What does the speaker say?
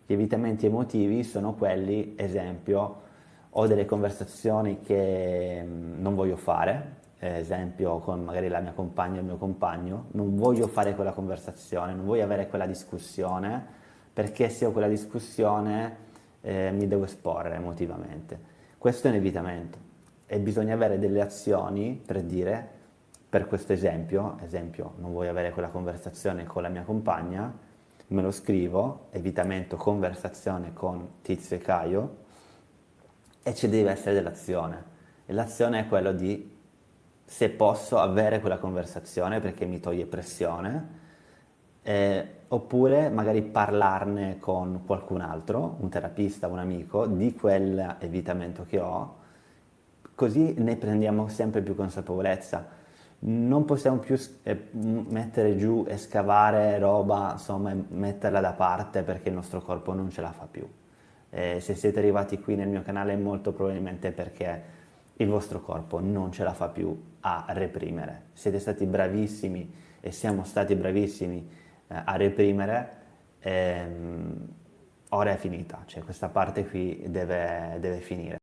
Gli evitamenti emotivi sono quelli, esempio, ho delle conversazioni che non voglio fare, esempio con magari la mia compagna o il mio compagno, non voglio fare quella conversazione, non voglio avere quella discussione, perché se ho quella discussione mi devo esporre emotivamente. Questo è un evitamento e bisogna avere delle azioni per dire, per questo esempio, non voglio avere quella conversazione con la mia compagna, me lo scrivo, evitamento conversazione con Tizio e Caio, e ci deve essere dell'azione. E l'azione è quello di, se posso, avere quella conversazione perché mi toglie pressione, oppure magari parlarne con qualcun altro, un terapista, un amico, di quell'evitamento che ho, così ne prendiamo sempre più consapevolezza. Non possiamo più mettere giù e scavare roba, insomma, e metterla da parte perché il nostro corpo non ce la fa più. Se siete arrivati qui nel mio canale è molto probabilmente perché il vostro corpo non ce la fa più a reprimere. Siete stati bravissimi e siamo stati bravissimi a reprimere, ora è finita, cioè questa parte qui deve finire.